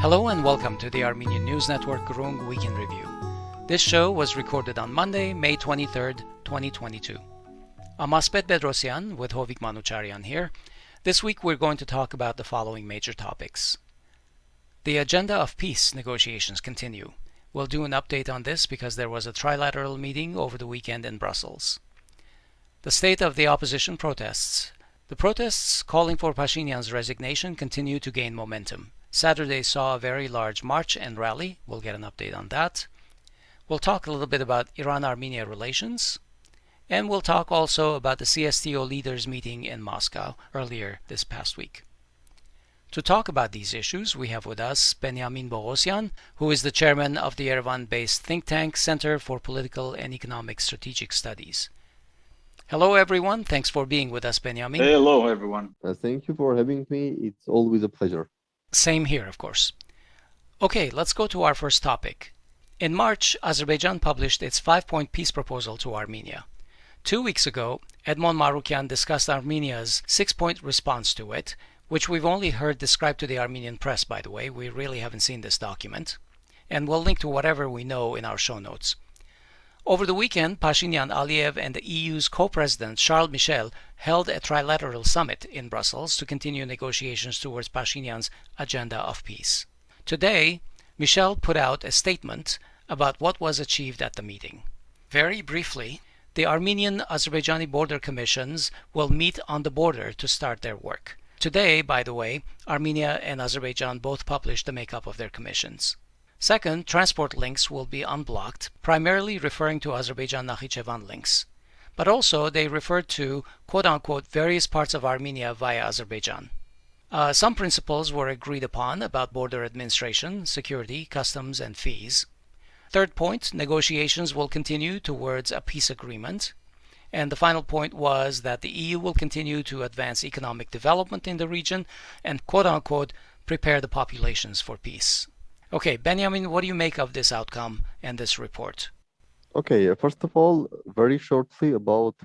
Hello and welcome to the Armenian News Network Groong Week in Review. This show was recorded on Monday, May 23rd, 2022. I'm Asbed Bedrossian with Hovik Manucharyan here. This week we're going to talk about the following major topics. The agenda of peace negotiations continue. We'll do an update on this because there was a trilateral meeting over the weekend in Brussels. The state of the opposition protests. The protests calling for Pashinyan's resignation continue to gain momentum. Saturday saw a very large march and rally. We'll get an update on that. We'll talk a little bit about Iran-Armenia Relations. And we'll talk also about the CSTO leaders meeting in Moscow earlier this past week. To talk about these issues, we have with us Benyamin Poghosyan, who is the chairman of the Yerevan-based think tank Center for Political and Economic Strategic Studies. Hello, everyone. Thanks for being with us, Benyamin. Hello, everyone. Thank you for having me. It's always a pleasure. Same here, of course. Okay, let's go to our first topic. In March, Azerbaijan published its 5-point peace proposal to Armenia. 2 weeks ago, Edmond Marukian discussed Armenia's 6-point response to it, which we've only heard described to the Armenian press, by the way. We really haven't seen this document. And we'll link to whatever we know in our show notes. Over the weekend, Pashinyan, Aliyev, and the EU's co-president, Charles Michel, held a trilateral summit in Brussels to continue negotiations towards Pashinyan's agenda of peace. Today, Michel put out a statement about what was achieved at the meeting. Very briefly, the Armenian-Azerbaijani border commissions will meet on the border to start their work. Today, by the way, Armenia and Azerbaijan both published the makeup of their commissions. Second, transport links will be unblocked, primarily referring to Azerbaijan-Nakhichevan links. But also, they refer to, quote-unquote, various parts of Armenia via Azerbaijan. Some principles were agreed upon about border administration, security, customs, and fees. Third point, negotiations will continue towards a peace agreement. And the final point was that the EU will continue to advance economic development in the region and, quote-unquote, prepare the populations for peace. Okay, Benyamin, what do you make of this outcome and this report? Okay, first of all, very shortly about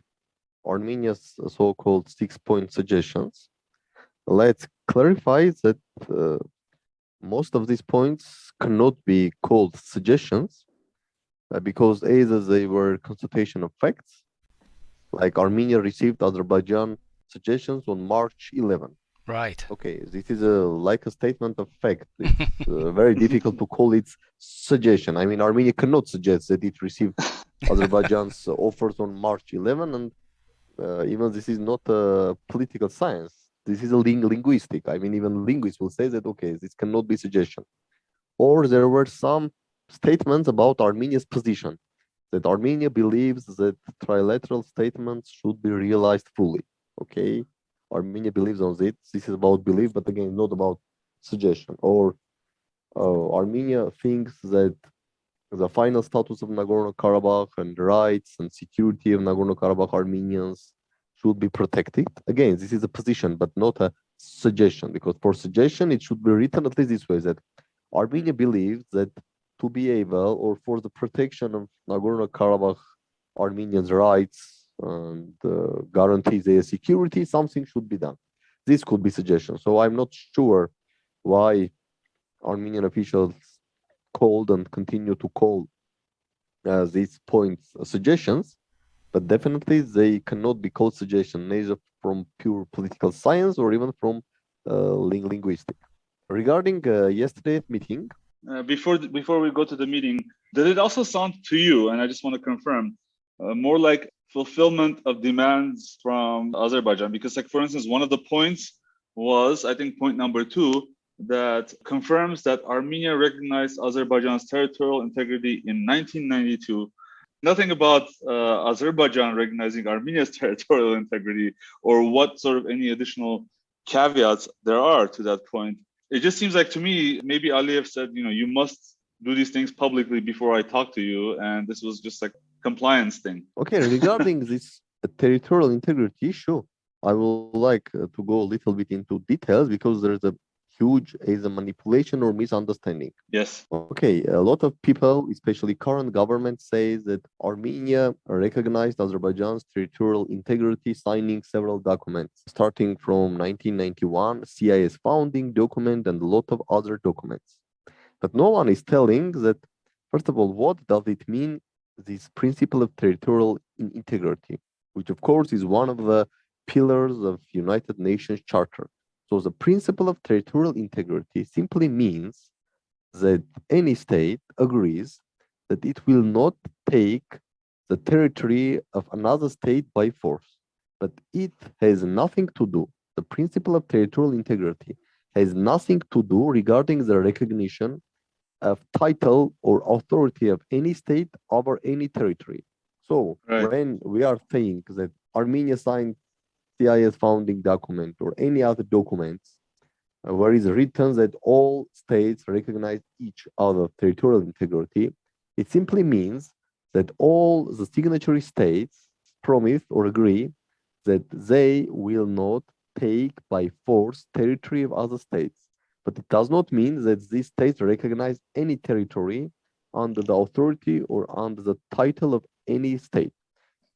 Armenia's so-called 6-point suggestions. Let's clarify that most of these points cannot be called suggestions because either they were consultation of facts, like Armenia received Azerbaijan suggestions on March 11. Right. Okay, this is like a statement of fact. It's very difficult to call it suggestion. I mean, Armenia cannot suggest that it received Azerbaijan's offers on March 11, and even this is not a political science. This is a linguistic. I mean, even linguists will say that, okay, this cannot be suggestion. Or there were some statements about Armenia's position, that Armenia believes that trilateral statements should be realized fully. Okay. Armenia believes on it. This is about belief, but again, not about suggestion. Or Armenia thinks that the final status of Nagorno-Karabakh and rights and security of Nagorno-Karabakh Armenians should be protected. Again, this is a position, but not a suggestion, because for suggestion, it should be written at least this way, that Armenia believes that to be able, or for the protection of Nagorno-Karabakh Armenians' rights, and guarantee their security, something should be done. This could be suggestion. So I'm not sure why Armenian officials called and continue to call these points suggestions, but definitely they cannot be called suggestion, neither from pure political science or even from linguistic. Regarding yesterday's meeting, before we go to the meeting, did it also sound to you, and I just want to confirm, more like fulfillment of demands from Azerbaijan? Because, like, for instance, one of the points was, I think, point number 2, that confirms that Armenia recognized Azerbaijan's territorial integrity in 1992. Nothing about Azerbaijan recognizing Armenia's territorial integrity or what sort of any additional caveats there are to that point. It just seems like to me, maybe Aliyev said, you must do these things publicly before I talk to you. And this was just like compliance thing. Okay, regarding this territorial integrity issue, I would like to go a little bit into details because there's a huge either manipulation or misunderstanding. Yes. Okay, a lot of people, especially current government, say that Armenia recognized Azerbaijan's territorial integrity, signing several documents, starting from 1991, CIS founding document, and a lot of other documents. But no one is telling that, first of all, what does it mean, this principle of territorial integrity, which of course is one of the pillars of United Nations Charter. So the principle of territorial integrity simply means that any state agrees that it will not take the territory of another state by force. But it has nothing to do, the principle of territorial integrity has nothing to do regarding the recognition of title or authority of any state over any territory. So Right. when we are saying that Armenia signed CIS founding document or any other documents where is written that all states recognize each other's territorial integrity, it simply means that all the signatory states promise or agree that they will not take by force territory of other states. But it does not mean that these states recognize any territory under the authority or under the title of any state.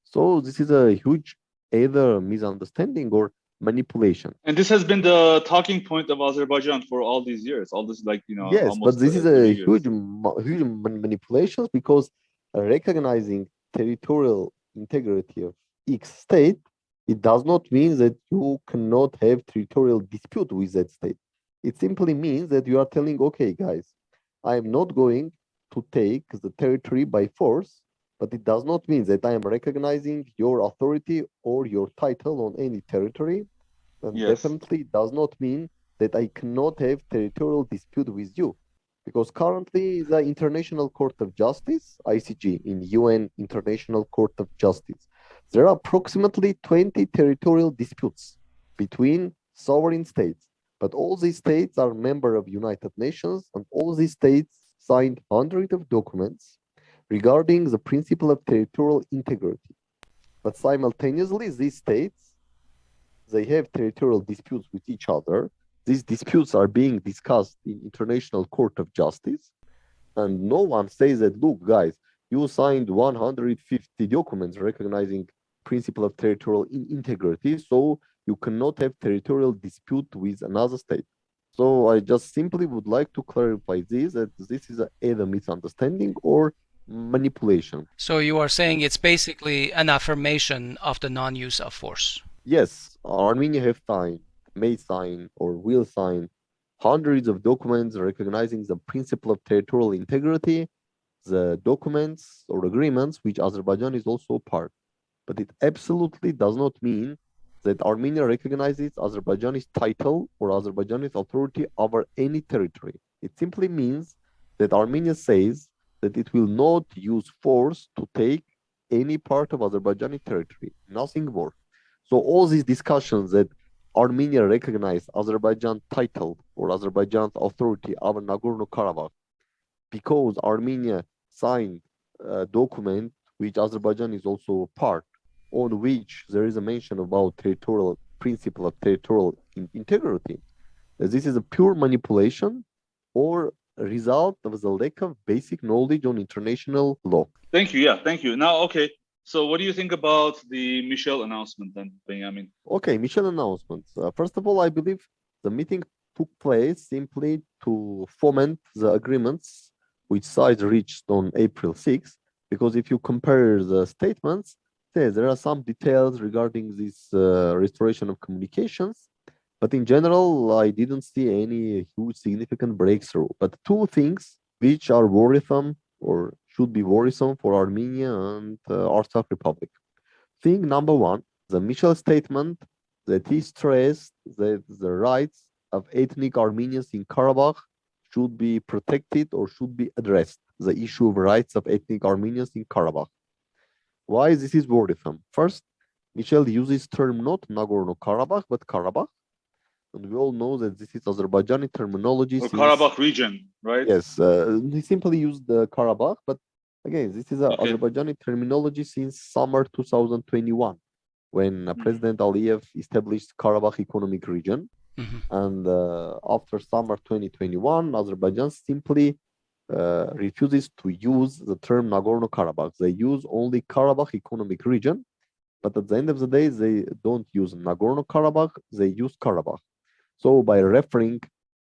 So this is a huge either misunderstanding or manipulation. And this has been the talking point of Azerbaijan for all these years, all this, like, Yes, but almost this is 20 a years. huge manipulations because recognizing territorial integrity of each state, it does not mean that you cannot have territorial dispute with that state. It simply means that you are telling, okay, guys, I am not going to take the territory by force, but it does not mean that I am recognizing your authority or your title on any territory. And Yes. definitely does not mean that I cannot have territorial dispute with you. Because currently the International Court of Justice, ICJ, in UN International Court of Justice, there are approximately 20 territorial disputes between sovereign states. But all these states are member of United Nations, and all these states signed hundreds of documents regarding the principle of territorial integrity. But simultaneously, these states, they have territorial disputes with each other. These disputes are being discussed in International Court of Justice, and no one says that, look, guys, you signed 150 documents recognizing principle of territorial integrity, so you cannot have territorial dispute with another state. So I just simply would like to clarify this, that this is either misunderstanding or manipulation. So you are saying it's basically an affirmation of the non-use of force. Yes, Armenia have signed, may sign, or will sign hundreds of documents recognizing the principle of territorial integrity, the documents or agreements which Azerbaijan is also part. But it absolutely does not mean that Armenia recognizes Azerbaijani's title or Azerbaijani's authority over any territory. It simply means that Armenia says that it will not use force to take any part of Azerbaijani territory, nothing more. So all these discussions that Armenia recognized Azerbaijan title or Azerbaijan's authority over Nagorno-Karabakh because Armenia signed a document which Azerbaijan is also a part, on which there is a mention about territorial principle of territorial integrity. This is a pure manipulation or a result of the lack of basic knowledge on international law. Thank you. Yeah, thank you. Now, okay. So what do you think about the Michel announcement then, Benjamin? Okay, Michel announcements. First of all, I believe the meeting took place simply to foment the agreements which sides reached on April 6th, because if you compare the statements, there are some details regarding this restoration of communications, but in general, I didn't see any huge significant breakthrough. But two things which are worrisome or should be worrisome for Armenia and Artsakh Republic. Thing number one, the Michel statement that he stressed that the rights of ethnic Armenians in Karabakh should be protected or should be addressed, the issue of rights of ethnic Armenians in Karabakh. Why this is worrisome? First, Michel uses term not Nagorno-Karabakh, but Karabakh. And we all know that this is Azerbaijani terminology. Or Karabakh region, right? Yes, he simply used the Karabakh, but again, this is Azerbaijani terminology since summer 2021, when President Aliyev established Karabakh Economic Region. And after summer 2021, Azerbaijan simply refuses to use the term Nagorno-Karabakh. They use only Karabakh Economic Region, but at the end of the day, they don't use Nagorno-Karabakh, they use Karabakh. So by referring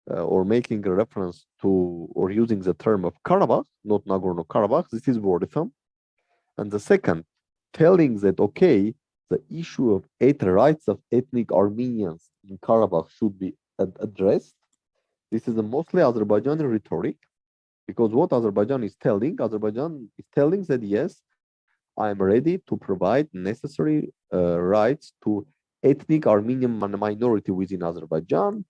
or making a reference to or using the term of Karabakh, not Nagorno-Karabakh, this is worrisome. And the second, telling that, okay, the issue of rights of ethnic Armenians in Karabakh should be addressed. This is a mostly Azerbaijani rhetoric, because what Azerbaijan is telling that yes, I am ready to provide necessary rights to ethnic Armenian minority within Azerbaijan,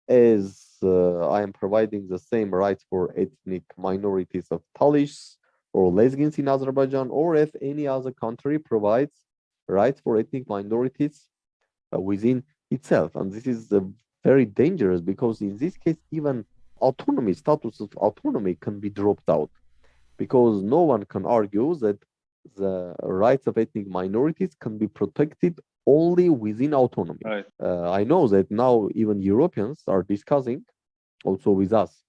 as I am providing the same rights for ethnic minorities of Talish or Lezgins in Azerbaijan, or if any other country provides rights for ethnic minorities within itself. And this is very dangerous, because in this case, even status of autonomy can be dropped out, because no one can argue that the rights of ethnic minorities can be protected only within autonomy. Right. I know that now even Europeans are discussing also with us.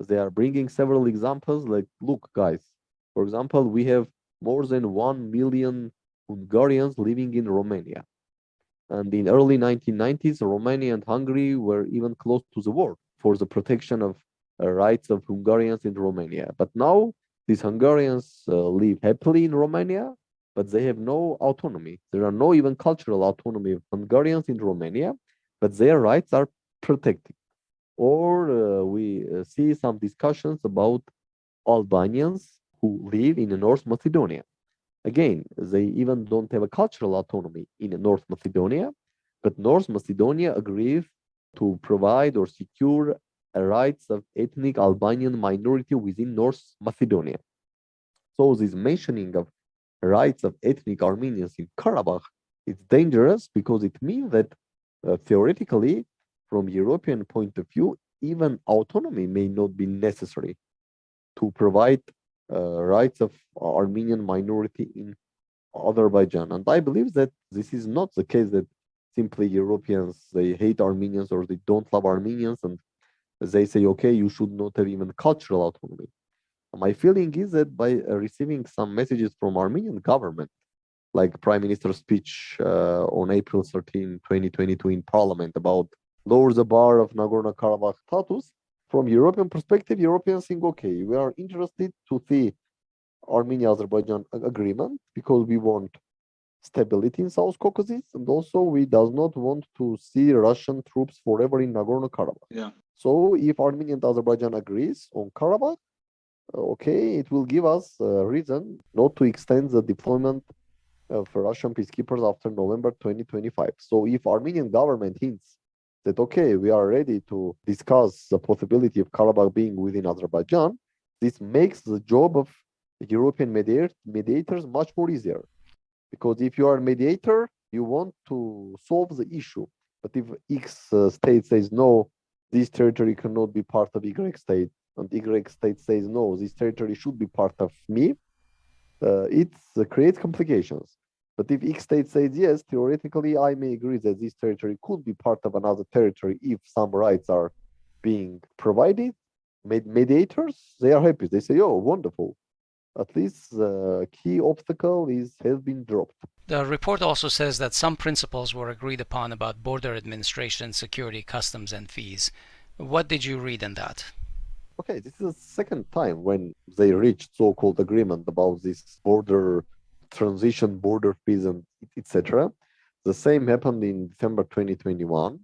They are bringing several examples like, look, guys, for example, we have more than 1 million Hungarians living in Romania. And in early 1990s, Romania and Hungary were even close to the war for the protection of rights of Hungarians in Romania. But now these Hungarians live happily in Romania, but they have no autonomy. There are no even cultural autonomy of Hungarians in Romania, but their rights are protected. Or we see some discussions about Albanians who live in North Macedonia. Again, they even don't have a cultural autonomy in North Macedonia, but North Macedonia agrees to provide or secure rights of ethnic Albanian minority within North Macedonia. So this mentioning of rights of ethnic Armenians in Karabakh is dangerous, because it means that theoretically, from European point of view, even autonomy may not be necessary to provide rights of Armenian minority in Azerbaijan. And I believe that this is not the case, that simply Europeans, they hate Armenians or they don't love Armenians, and they say, okay, you should not have even cultural autonomy. My feeling is that by receiving some messages from Armenian government, like Prime Minister's speech on April 13, 2022 in Parliament about lower the bar of Nagorno-Karabakh status, from European perspective, Europeans think, okay, we are interested to see Armenia-Azerbaijan agreement because we want stability in South Caucasus, and also we does not want to see Russian troops forever in Nagorno-Karabakh. Yeah. So if Armenia and Azerbaijan agrees on Karabakh, okay, it will give us a reason not to extend the deployment of Russian peacekeepers after November 2025. So if Armenian government hints that, okay, we are ready to discuss the possibility of Karabakh being within Azerbaijan, this makes the job of European mediators much more easier. Because if you are a mediator, you want to solve the issue. But if X state says, no, this territory cannot be part of Y state, and Y state says, no, this territory should be part of me, it creates complications. But if X state says, yes, theoretically, I may agree that this territory could be part of another territory if some rights are being provided, mediators, they are happy. They say, oh, wonderful. At least the key obstacle has been dropped. The report also says that some principles were agreed upon about border administration, security, customs, and fees. What did you read in that? Okay, this is the second time when they reached so-called agreement about this border transition, border fees, and etc. The same happened in December 2021.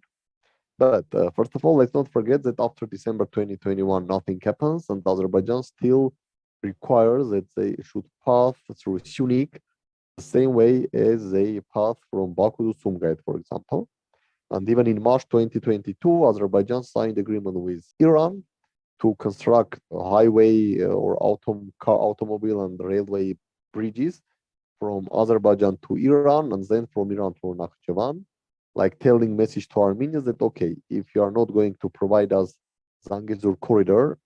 But first of all, let's not forget that after December 2021, nothing happens, and Azerbaijan still requires that they should pass through Sunik the same way as they pass from Baku to Sumgait, for example. And even in March 2022, Azerbaijan signed agreement with Iran to construct a highway or automobile and railway bridges from Azerbaijan to Iran and then from Iran to Nakhchivan, like telling message to Armenians that, okay, if you are not going to provide us Zangezur corridor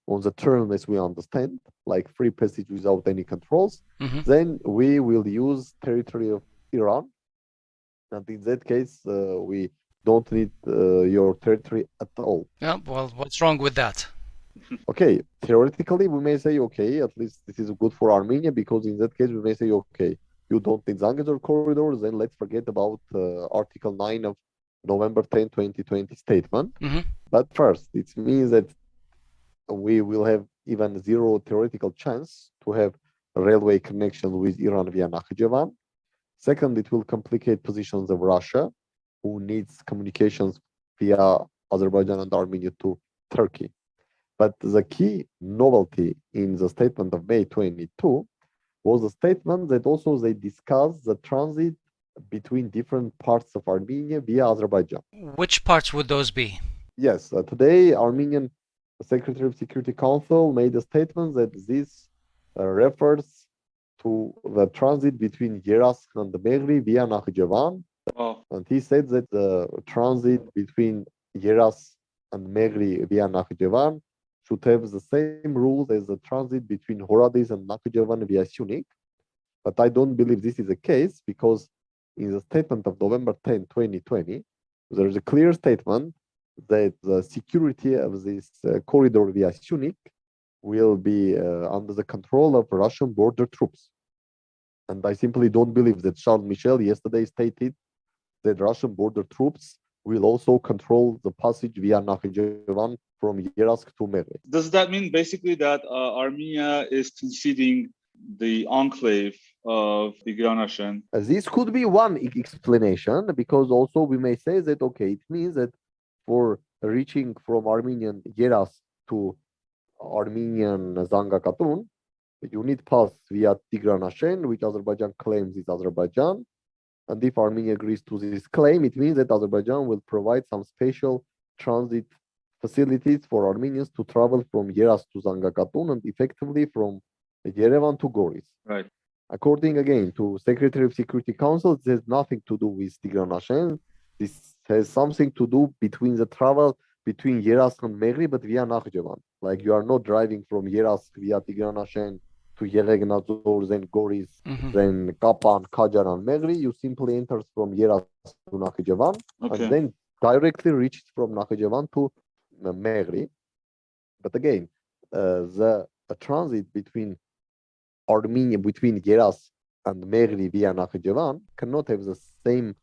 on the terms as we understand, like free passage without any controls, then we will use territory of Iran. And in that case, we don't need your territory at all. Yeah, well, what's wrong with that? Okay, theoretically, we may say, okay, at least this is good for Armenia, because in that case, we may say, okay, you don't need Zangezur corridor, then let's forget about Article 9 of November 10, 2020 statement. Mm-hmm. But first, it means that we will have even zero theoretical chance to have a railway connection with Iran via Nakhchivan. Second, it will complicate positions of Russia, who needs communications via Azerbaijan and Armenia to Turkey. But the key novelty in the statement of May 22 was the statement that also they discussed the transit between different parts of Armenia via Azerbaijan. Which parts would those be? Yes, today Armenian Secretary of Security Council made a statement that this refers to the transit between Yeresk and Begri via Nakhchivan. Oh, And he said that the transit between Yeresk and Megri via Nakhchivan should have the same rules as the transit between Horadiz and Nakhchivan via Syunik. But I don't believe this is the case because in the statement of November 10, 2020, there is a clear statement that the security of this corridor via Syunik will be under the control of Russian border troops. And I simply don't believe that Charles Michel yesterday stated that Russian border troops will also control the passage via Nakhchivan from Yeresk to Megri. does that mean basically that Armenia is conceding the enclave of Iran-Armenian? This could be one explanation, because also we may say that, okay, it means that for reaching from Armenian Yeresk to Armenian Zanga Katun, you need pass via Tigran, which Azerbaijan claims is Azerbaijan. And if Armenia agrees to this claim, it means that Azerbaijan will provide some special transit facilities for Armenians to travel from Yeresk to Zanga Katun and effectively from Yerevan to Goris. Right. According again to Secretary of Security Council, it has nothing to do with Tigran. This has something to do between the travel between Yeresk and Megri, but via Nakhchivan. Like you are not driving from Yeresk via Tigran to Yeregnazor, then Goris, then Kapan, Kajar, and Megri. You simply enter from Yeresk to Nakhchivan, Okay. and then directly reach from Nakhchivan to Megri. But again, the transit between Armenia, between Yeresk and Megri via Nakhchivan cannot have the same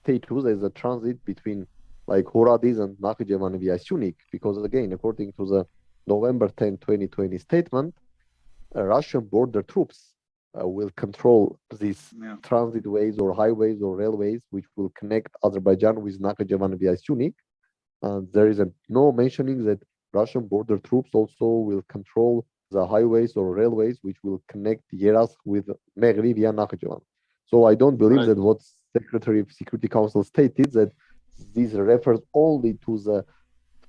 status as the transit between like Horadiz and Nakhchivan via Syunik, because again, according to the November 10, 2020 statement, Russian border troops will control these transit ways or highways or railways which will connect Azerbaijan with Nakhchivan via Syunik. And there is no mentioning that Russian border troops also will control the highways or railways which will connect Yeresk with Megri via Nakhchivan. So I don't believe that what Secretary of Security Council stated, that this refers only to the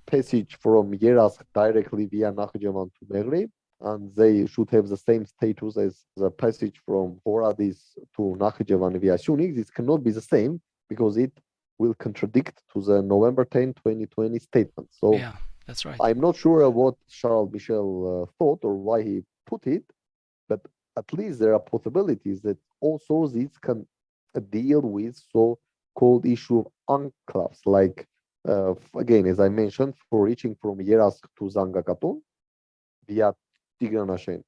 passage from Yeresk directly via Nakhchivan to Megri, and they should have the same status as the passage from Horadiz to Nakhchivan via Syunik. This cannot be the same because it will contradict to the November 10, 2020 statement. So yeah, that's right. I'm not sure what Charles Michel thought or why he put it, but at least there are possibilities that also this can deal with so-called issue of enclaves, like again, as I mentioned, for reaching from Yeresk to Zanga Katun via Tigran.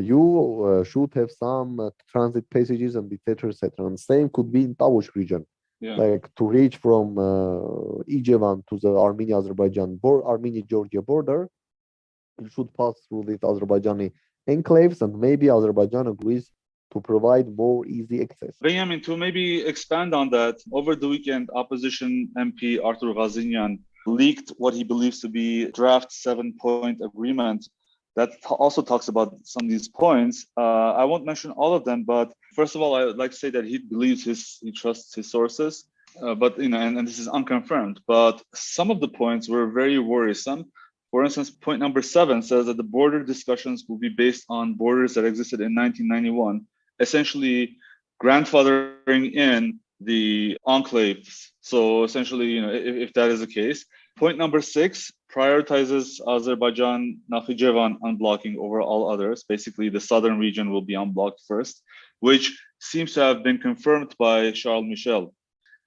You should have some transit passages and etc. etc. And same could be in Tavush region. Yeah. Like to reach from Ijevan to the Armenia-Azerbaijan Armenia-Georgia border, you should pass through these Azerbaijani enclaves, and maybe Azerbaijan agrees to provide more easy access. Benyamin, to maybe expand on that, over the weekend, opposition MP Artur Ghazinian leaked what he believes to be draft 7-point agreement that also talks about some of these points. I won't mention all of them, but first of all, I would like to say that he trusts his sources, but and this is unconfirmed. But some of the points were very worrisome. For instance, point number 7 says that the border discussions will be based on borders that existed in 1991, essentially grandfathering in the enclaves. So essentially, if that is the case. Point number 6 prioritizes Azerbaijan Nakhchivan unblocking over all others. Basically, the southern region will be unblocked first, which seems to have been confirmed by Charles Michel.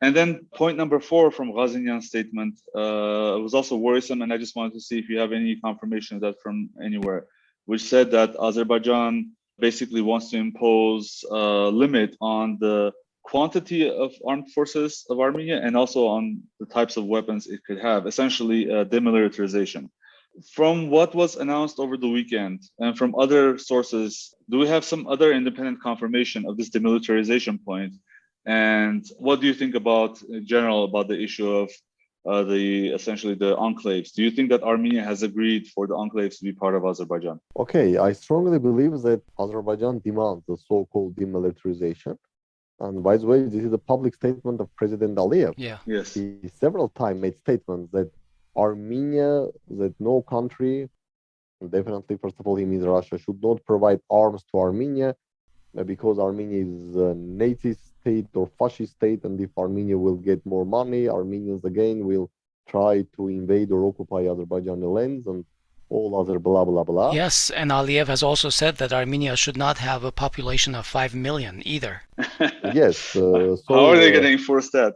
And then point number 4 from Ghazinian's statement was also worrisome, and I just wanted to see if you have any confirmation of that from anywhere, which said that Azerbaijan basically wants to impose a limit on the quantity of armed forces of Armenia and also on the types of weapons it could have, essentially demilitarization. From what was announced over the weekend and from other sources, do we have some other independent confirmation of this demilitarization point? And what do you think about, in general, about the issue of essentially the enclaves? Do you think that Armenia has agreed for the enclaves to be part of Azerbaijan? Okay, I strongly believe that Azerbaijan demands the so-called demilitarization. And by the way, this is a public statement of President Aliyev. Yeah. Yes. He several times made statements that Armenia, that no country, definitely first of all he means Russia, should not provide arms to Armenia because Armenia is a Nazi state or fascist state, and if Armenia will get more money, Armenians again will try to invade or occupy Azerbaijani lands and all other blah blah blah. Yes, and Aliyev has also said that Armenia should not have a population of 5 million either. Yes. How are they going to enforce that?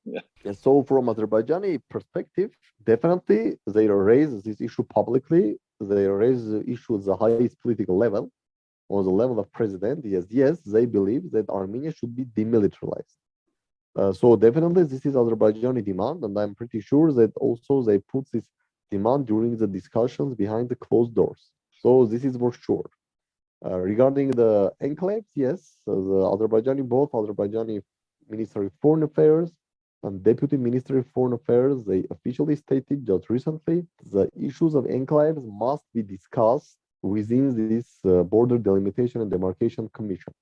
Yeah. So from Azerbaijani perspective, definitely they raise this issue publicly. They raise the issue at the highest political level, on the level of president. Yes, they believe that Armenia should be demilitarized. So definitely this is Azerbaijani demand, and I'm pretty sure that also they put this demand during the discussions behind the closed doors. So this is for sure. Regarding the enclaves, yes, both Azerbaijani Ministry of Foreign Affairs and Deputy Ministry of Foreign Affairs, they officially stated just recently the issues of enclaves must be discussed within this Border Delimitation and Demarcation Commission.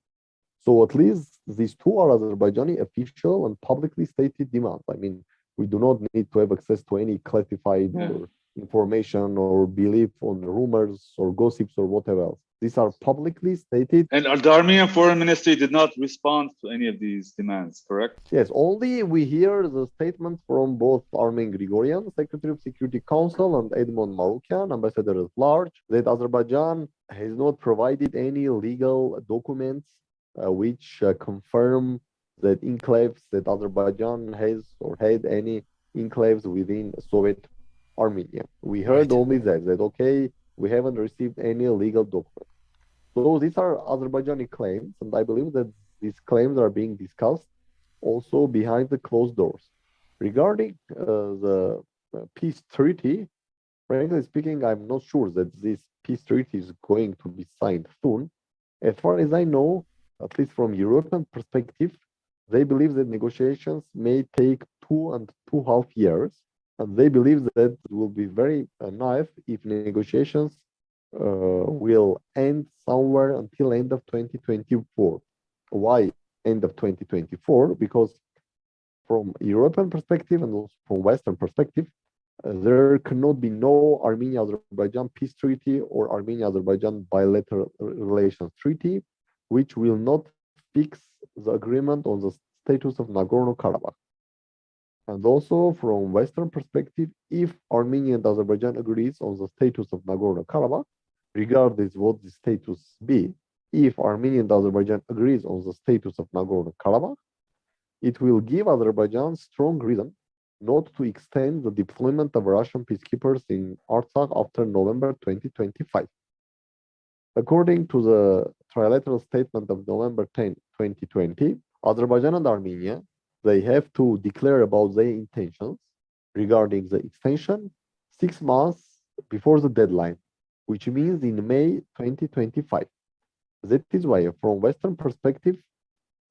So at least these two are Azerbaijani official and publicly stated demands. I mean, we do not need to have access to any classified or information or belief on rumors or gossips or whatever else. These are publicly stated. And the Armenian Foreign Ministry did not respond to any of these demands, correct? Yes, only we hear the statements from both Armen Grigoryan, Secretary of Security Council, and Edmond Marukian, Ambassador at Large, that Azerbaijan has not provided any legal documents which confirm that enclaves that Azerbaijan has or had any enclaves within Soviet Armenia. We heard only that okay, we haven't received any legal documents. So these are Azerbaijani claims, and I believe that these claims are being discussed also behind the closed doors. Regarding the peace treaty, frankly speaking, I'm not sure that this peace treaty is going to be signed soon. As far as I know, at least from European perspective, they believe that negotiations may take 2.5 years, and they believe that it will be very nice if negotiations will end somewhere until end of 2024. Why end of 2024? Because from European perspective and also from Western perspective, there cannot be no Armenia-Azerbaijan peace treaty or Armenia-Azerbaijan bilateral relations treaty, which will not fix the agreement on the status of Nagorno-Karabakh. And also from Western perspective, if Armenia and Azerbaijan agrees on the status of Nagorno-Karabakh, regardless what the status be, if Armenia and Azerbaijan agrees on the status of Nagorno-Karabakh, it will give Azerbaijan strong reason not to extend the deployment of Russian peacekeepers in Artsakh after November 2025. According to the trilateral statement of November 10, 2020, Azerbaijan and Armenia, they have to declare about their intentions regarding the extension 6 months before the deadline, which means in May 2025. That is why, from Western perspective,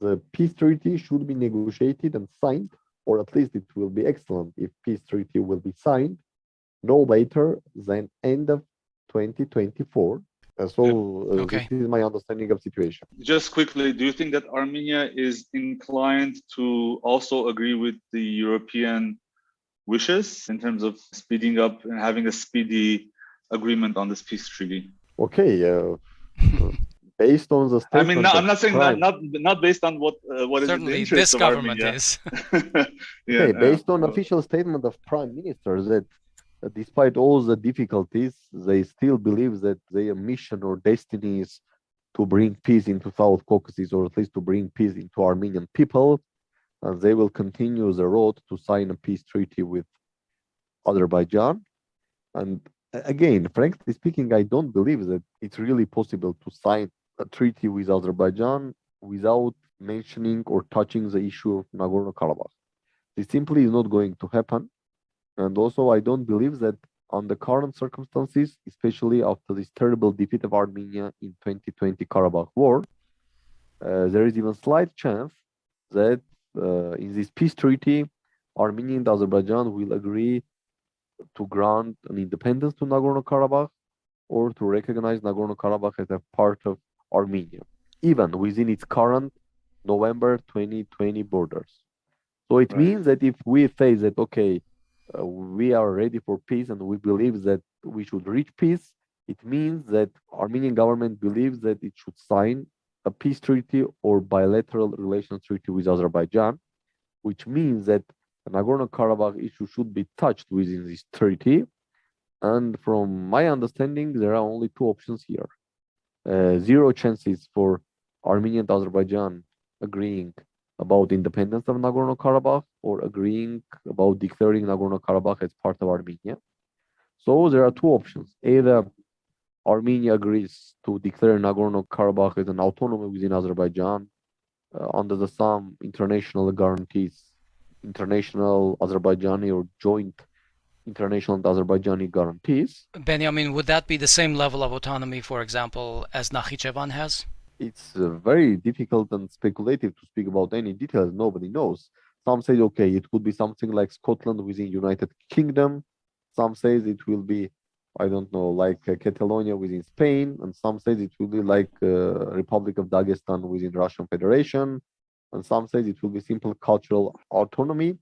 the peace treaty should be negotiated and signed, or at least it will be excellent if peace treaty will be signed no later than end of 2024. This is my understanding of situation. Just quickly, do you think that Armenia is inclined to also agree with the European wishes in terms of speeding up and having a speedy agreement on this peace treaty? Okay, based on the statement. I mean, I'm not saying not based on what is in the interest this of government Armenia. is. Okay, based on official statement of Prime Minister that despite all the difficulties, they still believe that their mission or destiny is to bring peace into South Caucasus, or at least to bring peace into Armenian people, and they will continue the road to sign a peace treaty with Azerbaijan. And again, frankly speaking, I don't believe that it's really possible to sign a treaty with Azerbaijan without mentioning or touching the issue of Nagorno-Karabakh. This simply is not going to happen. And also, I don't believe that on the current circumstances, especially after this terrible defeat of Armenia in 2020 Karabakh war, there is even slight chance that in this peace treaty, Armenia and Azerbaijan will agree to grant an independence to Nagorno-Karabakh or to recognize Nagorno-Karabakh as a part of Armenia, even within its current November 2020 borders. So it means that if we say that, okay, we are ready for peace and we believe that we should reach peace, it means that Armenian government believes that it should sign a peace treaty or bilateral relations treaty with Azerbaijan, which means that the Nagorno-Karabakh issue should be touched within this treaty. And from my understanding, there are only two options here. Zero chances for Armenia and Azerbaijan agreeing about independence of Nagorno-Karabakh or agreeing about declaring Nagorno-Karabakh as part of Armenia. So there are two options. Either Armenia agrees to declare Nagorno-Karabakh as an autonomy within Azerbaijan under some international guarantees, international Azerbaijani or joint international and Azerbaijani guarantees. Benjamin, would that be the same level of autonomy, for example, as Nakhichevan has? It's very difficult and speculative to speak about any details. Nobody knows. Some say, okay, it could be something like Scotland within United Kingdom. Some say it will be, I don't know, like Catalonia within Spain. And some say it will be like Republic of Dagestan within Russian Federation. And some say it will be simple cultural autonomy.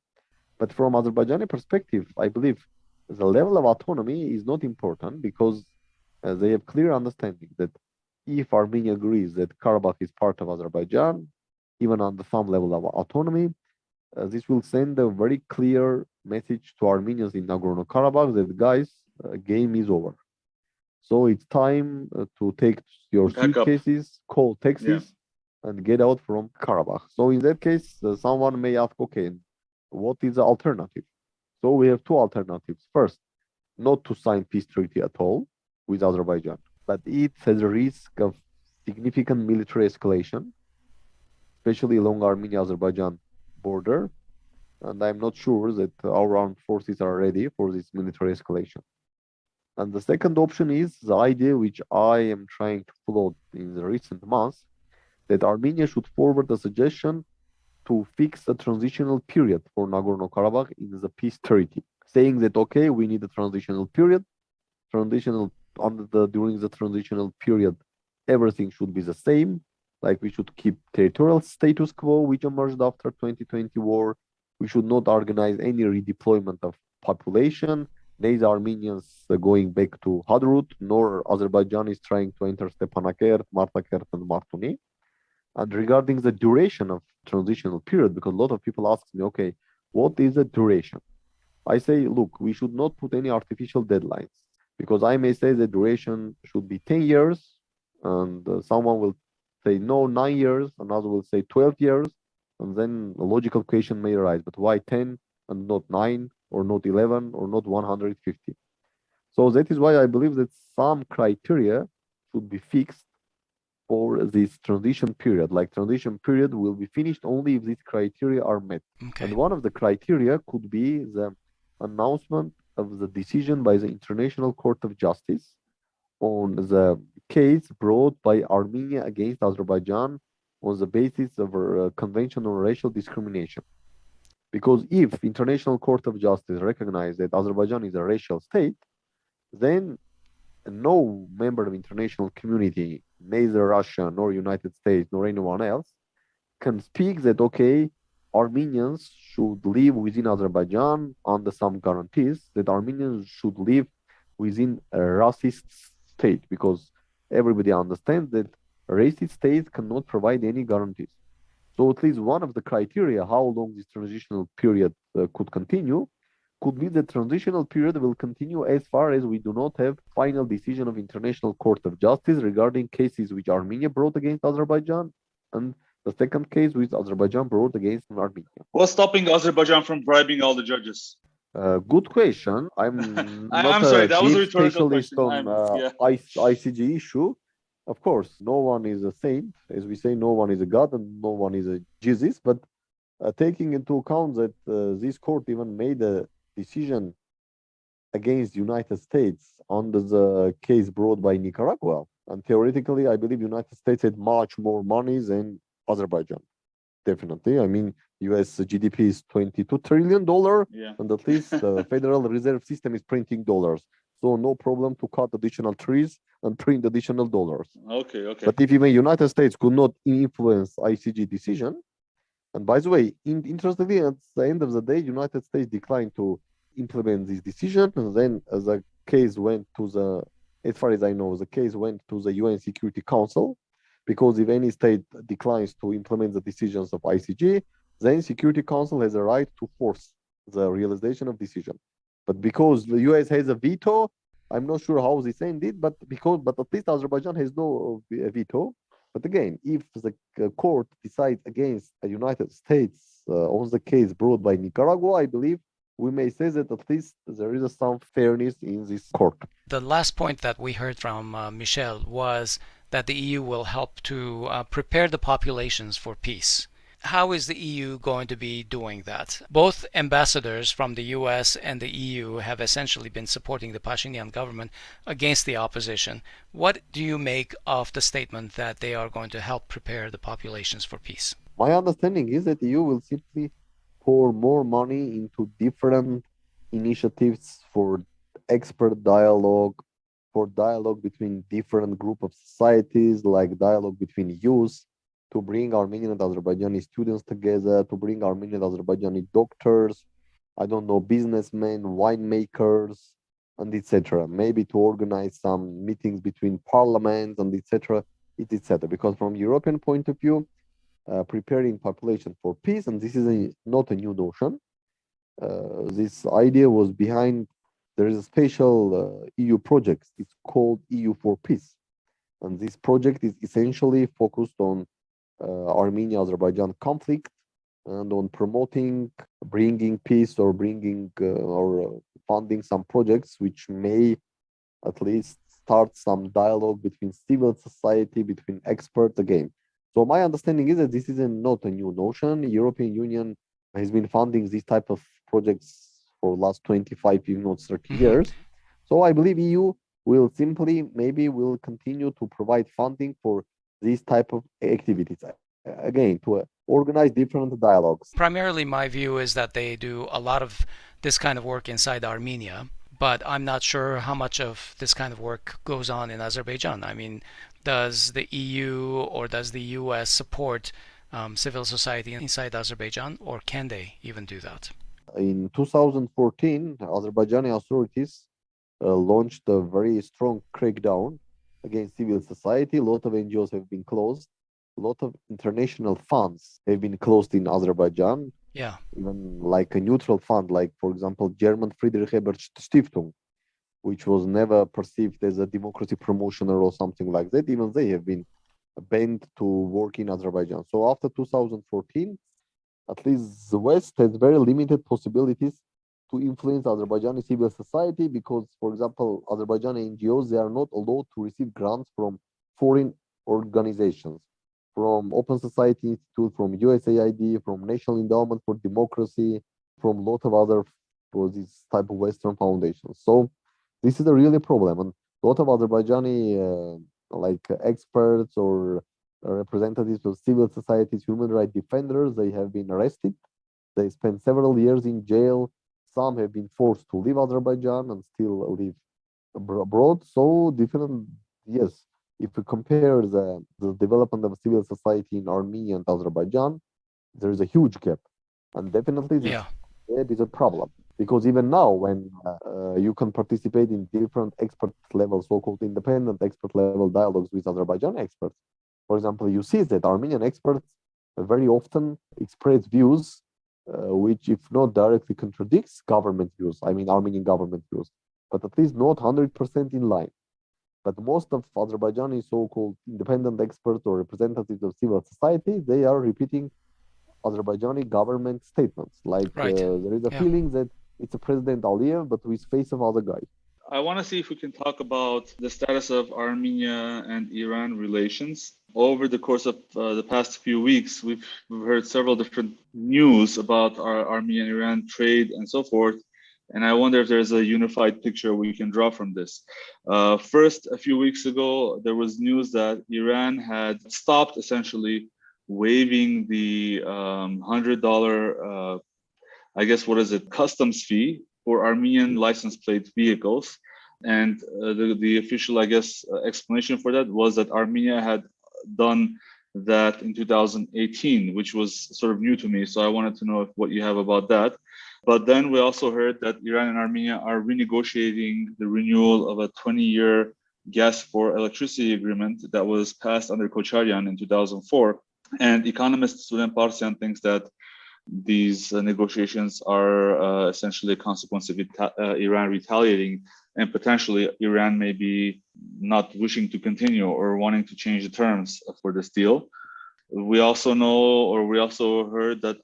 But from Azerbaijani perspective, I believe the level of autonomy is not important because they have clear understanding that if Armenia agrees that Karabakh is part of Azerbaijan, even on some level of autonomy, this will send a very clear message to Armenians in Nagorno-Karabakh that, guys, game is over. So it's time to take your suitcases, call taxis, and get out from Karabakh. So in that case, someone may ask, okay, what is the alternative? So we have two alternatives. First, not to sign peace treaty at all with Azerbaijan, but it has a risk of significant military escalation, especially along Armenia-Azerbaijan border. And I'm not sure that our armed forces are ready for this military escalation. And the second option is the idea which I am trying to float in the recent months, that Armenia should forward a suggestion to fix a transitional period for Nagorno-Karabakh in the peace treaty, saying that, okay, we need a transitional period. During the transitional period, everything should be the same. Like we should keep territorial status quo, which emerged after 2020 war. We should not organize any redeployment of population. Neither Armenians going back to Hadrut, nor Azerbaijan is trying to enter Stepanakert, Martakert, and Martuni. And regarding the duration of transitional period, because a lot of people ask me, okay, what is the duration? I say, look, we should not put any artificial deadlines, because I may say the duration should be 10 years, and someone will say, no, 9 years, another will say 12 years, and then a logical question may arise, but why 10 and not 9, or not 11, or not 150? So that is why I believe that some criteria should be fixed for this transition period. Like transition period will be finished only if these criteria are met. Okay. And one of the criteria could be the announcement of the decision by the International Court of Justice on the case brought by Armenia against Azerbaijan on the basis of a convention on racial discrimination. Because if International Court of Justice recognizes that Azerbaijan is a racial state, then no member of international community, neither Russia nor United States nor anyone else, can speak that, okay, Armenians should live within Azerbaijan under some guarantees, that Armenians should live within a racist state, because everybody understands that racist states cannot provide any guarantees. So at least one of the criteria how long this transitional period could continue could be the transitional period will continue as far as we do not have final decision of International Court of Justice regarding cases which Armenia brought against Azerbaijan, and the second case which Azerbaijan brought against Armenia. What's stopping Azerbaijan from bribing all the judges? Good question. I'm not I'm sorry, that was a deep rhetorical specialist question. on ICG issue. Of course, no one is a saint. As we say, no one is a god and no one is a Jesus. But taking into account that this court even made a decision against United States under the case brought by Nicaragua. And theoretically, I believe United States had much more money than Azerbaijan. Definitely. I mean, US GDP is $22 trillion, Yeah. and at least the Federal Reserve System is printing dollars. So no problem to cut additional trees and print additional dollars. Okay. Okay. But if even United States could not influence ICG decision, and by the way, interestingly, at the end of the day, United States declined to implement this decision, and then the case went to the, as far as I know, the case went to the UN Security Council, because if any state declines to implement the decisions of ICG, then Security Council has a right to force the realization of decision. But because the US has a veto, I'm not sure how this ended, but at least Azerbaijan has no veto. But again, if the court decides against the United States on the case brought by Nicaragua, I believe we may say that at least there is some fairness in this court. The last point that we heard from Michel was that the EU will help to prepare the populations for peace. How is the EU going to be doing that? Both ambassadors from the US and the EU have essentially been supporting the Pashinyan government against the opposition. What do you make of the statement that they are going to help prepare the populations for peace? My understanding is that the EU will simply pour more money into different initiatives for expert dialogue, for dialogue between different group of societies, like dialogue between youth, to bring Armenian and Azerbaijani students together, to bring Armenian and Azerbaijani doctors, I don't know, businessmen, winemakers, and etc. Maybe to organize some meetings between parliaments and etc. etc. Because from European point of view, preparing population for peace, and this is not a new notion. This idea was behind. There is a special EU project. It's called EU for Peace, and this project is essentially focused on Armenia-Azerbaijan conflict and on promoting, bringing peace, or bringing or funding some projects which may at least start some dialogue between civil society, between experts again. So my understanding is that this is not a new notion. The European Union has been funding these type of projects for the last 25, if not 30 years. So I believe EU will will continue to provide funding for these type of activities. Again, to organize different dialogues. Primarily, my view is that they do a lot of this kind of work inside Armenia, but I'm not sure how much of this kind of work goes on in Azerbaijan. I mean, does the EU or does the US support civil society inside Azerbaijan, or can they even do that? In 2014, Azerbaijani authorities launched a very strong crackdown against civil society. A lot of NGOs have been closed. A lot of international funds have been closed in Azerbaijan. Yeah. Even like a neutral fund, like for example, German Friedrich Ebert Stiftung, which was never perceived as a democracy promotioner or something like that. Even they have been banned to work in Azerbaijan. So after 2014, at least the West has very limited possibilities to influence Azerbaijani civil society because, for example, Azerbaijani NGOs, they are not allowed to receive grants from foreign organizations, from Open Society Institute, from USAID, from National Endowment for Democracy, from a lot of other for this type of Western foundations. So this is a really problem, and a lot of Azerbaijani experts or representatives of civil societies, human rights defenders, they have been arrested. They spent several years in jail. Some have been forced to leave Azerbaijan and still live abroad. So different, yes. If we compare the development of civil society in Armenia and Azerbaijan, there is a huge gap, and definitely this gap is a problem. Because even now, when you can participate in different expert level, so-called independent expert level dialogues with Azerbaijan experts, for example, you see that Armenian experts very often express views which, if not directly contradicts government views, I mean Armenian government views, but at least not 100% in line. But most of Azerbaijani so-called independent experts or representatives of civil society, they are repeating Azerbaijani government statements. Like there is a feeling that it's a President Aliyev, but with face of other guy. I want to see if we can talk about the status of Armenia and Iran relations. Over the course of the past few weeks, we've heard several different news about our Armenia and Iran trade and so forth. And I wonder if there's a unified picture we can draw from this. First, a few weeks ago, there was news that Iran had stopped essentially waiving the $100, I guess, what is it, customs fee for Armenian license plate vehicles. And the official, I guess, explanation for that was that Armenia had done that in 2018, which was sort of new to me. So I wanted to know what you have about that. But then we also heard that Iran and Armenia are renegotiating the renewal of a 20-year gas for electricity agreement that was passed under Kocharyan in 2004. And economist Sulen Parsian thinks that these negotiations are essentially a consequence of Iran retaliating, and potentially Iran may be not wishing to continue or wanting to change the terms for this deal. We also heard that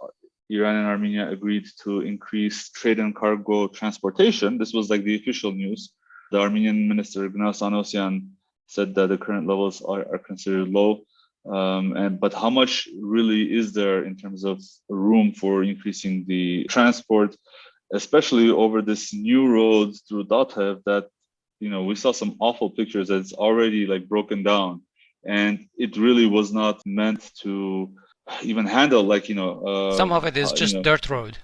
Iran and Armenia agreed to increase trade and cargo transportation. This was like the official news. The Armenian minister Gnas Anosian said that the current levels are considered low. But how much really is there in terms of room for increasing the transport, especially over this new road through Datev that, we saw some awful pictures that's already like broken down, and it really was not meant to even handle some of it is just dirt road.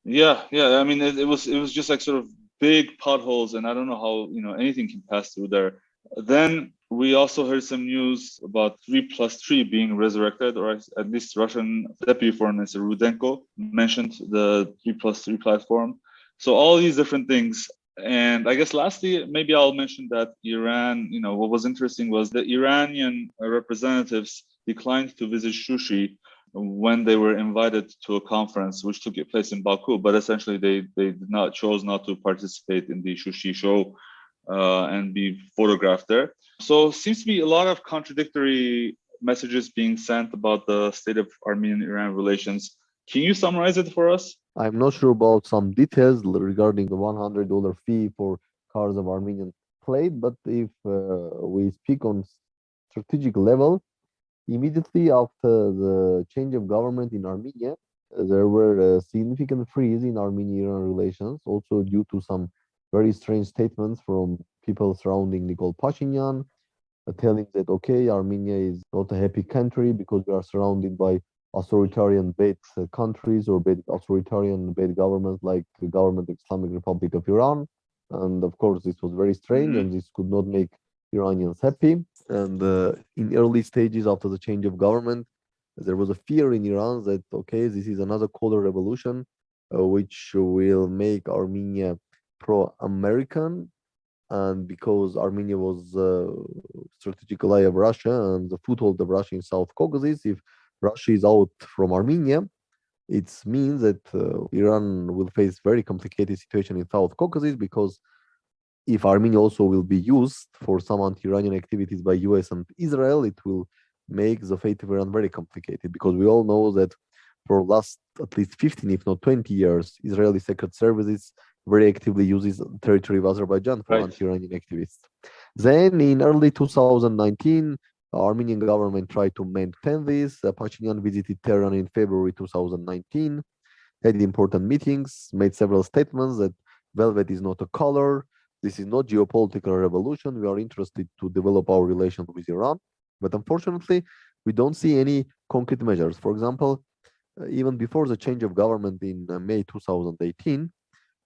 Yeah. I mean, it was just like sort of big potholes, and I don't know how anything can pass through there. Then we also heard some news about 3+3 being resurrected, or at least Russian Deputy Foreign Minister Rudenko mentioned the 3+3 platform. So all these different things. And I guess lastly, maybe I'll mention that Iran, what was interesting was the Iranian representatives declined to visit Shushi when they were invited to a conference which took place in Baku, but essentially they chose not to participate in the Shushi show and be photographed there. So seems to be a lot of contradictory messages being sent about the state of Armenian-Iran relations. Can you summarize it for us? I'm not sure about some details regarding the $100 fee for cars of Armenian plate, but if we speak on strategic level, immediately after the change of government in Armenia, there were a significant freeze in Armenian-Iran relations, also due to some very strange statements from people surrounding Nikol Pashinyan, telling that, okay, Armenia is not a happy country because we are surrounded by authoritarian bad countries or authoritarian bad governments like the government of Islamic Republic of Iran. And of course, this was very strange and this could not make Iranians happy. And in early stages after the change of government, there was a fear in Iran that, okay, this is another color revolution, which will make Armenia pro-American. And because Armenia was a strategic ally of Russia and the foothold of Russia in South Caucasus, if Russia is out from Armenia, it means that Iran will face very complicated situation in South Caucasus, because if Armenia also will be used for some anti-Iranian activities by US and Israel, it will make the fate of Iran very complicated, because we all know that for last at least 15, if not 20 years, Israeli secret services very actively uses the territory of Azerbaijan for anti-Iranian activists. Then in early 2019, the Armenian government tried to maintain this. Pashinyan visited Tehran in February 2019, had important meetings, made several statements that velvet is not a color, this is not geopolitical revolution, we are interested to develop our relations with Iran. But unfortunately, we don't see any concrete measures. For example, even before the change of government in May 2018,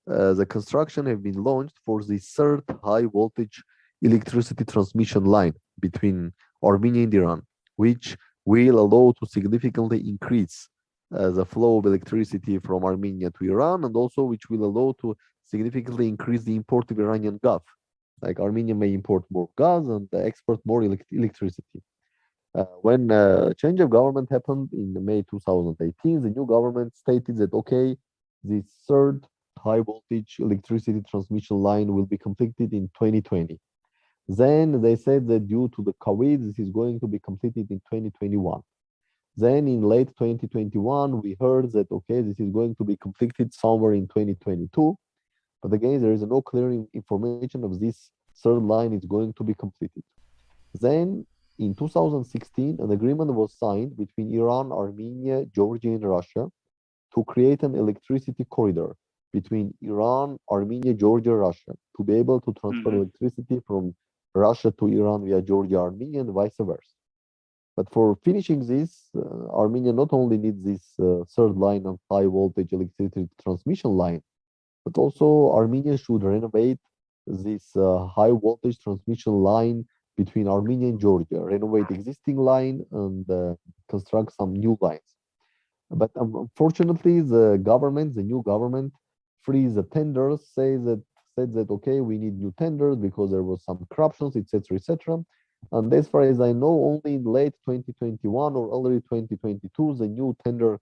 the construction have been launched for the third high voltage electricity transmission line between Armenia and Iran, which will allow to significantly increase the flow of electricity from Armenia to Iran, and also which will allow to significantly increase the import of Iranian gas. Like Armenia may import more gas and export more electricity. When change of government happened in May 2018, the new government stated that, okay, the third high voltage electricity transmission line will be completed in 2020. Then they said that due to the COVID, this is going to be completed in 2021. Then in late 2021, we heard that, okay, this is going to be completed somewhere in 2022. But again, there is no clear information of this third line is going to be completed. Then in 2016, an agreement was signed between Iran, Armenia, Georgia, and Russia to create an electricity corridor between Iran, Armenia, Georgia, Russia to be able to transfer Hmm. electricity from Russia to Iran via Georgia, Armenia, and vice versa. But for finishing this, Armenia not only needs this third line of high voltage electricity transmission line, but also Armenia should renovate this high voltage transmission line between Armenia and Georgia, renovate existing line and construct some new lines. But unfortunately, the new government, freeze the tenders, said that okay, we need new tenders because there was some corruptions, etc., etc. And as far as I know, only in late 2021 or early 2022, the new tender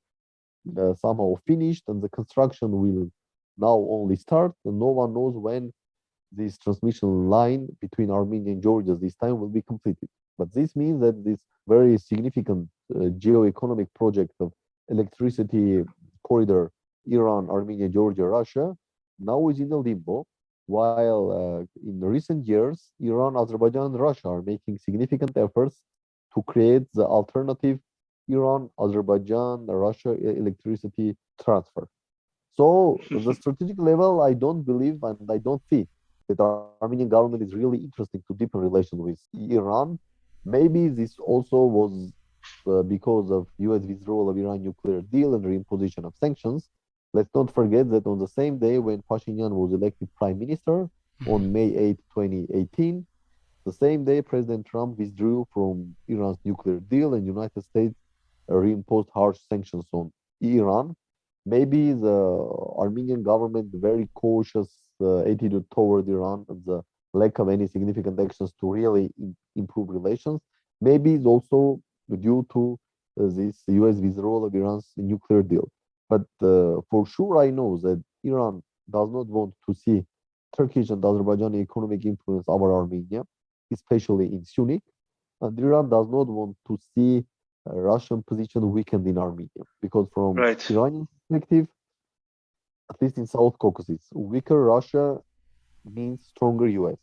somehow finished, and the construction will now only start. And no one knows when this transmission line between Armenia and Georgia this time will be completed. But this means that this very significant geo-economic project of electricity corridor Iran, Armenia, Georgia, Russia now is in a limbo, while in recent years, Iran, Azerbaijan, and Russia are making significant efforts to create the alternative Iran, Azerbaijan, Russia electricity transfer. So the strategic level, I don't believe and I don't see that Armenian government is really interested to deepen relations with Iran. Maybe this also was because of U.S. withdrawal of Iran nuclear deal and reimposition of sanctions. Let's not forget that on the same day when Pashinyan was elected prime minister on May 8, 2018, the same day President Trump withdrew from Iran's nuclear deal and United States reimposed harsh sanctions on Iran. Maybe the Armenian government very cautious attitude toward Iran and the lack of any significant actions to really improve relations. Maybe it's also due to this U.S. withdrawal of Iran's nuclear deal. But for sure, I know that Iran does not want to see Turkish and Azerbaijani economic influence over Armenia, especially in Sunni, and Iran does not want to see Russian position weakened in Armenia because from Right. Iranian perspective, at least in South Caucasus, weaker Russia means stronger US.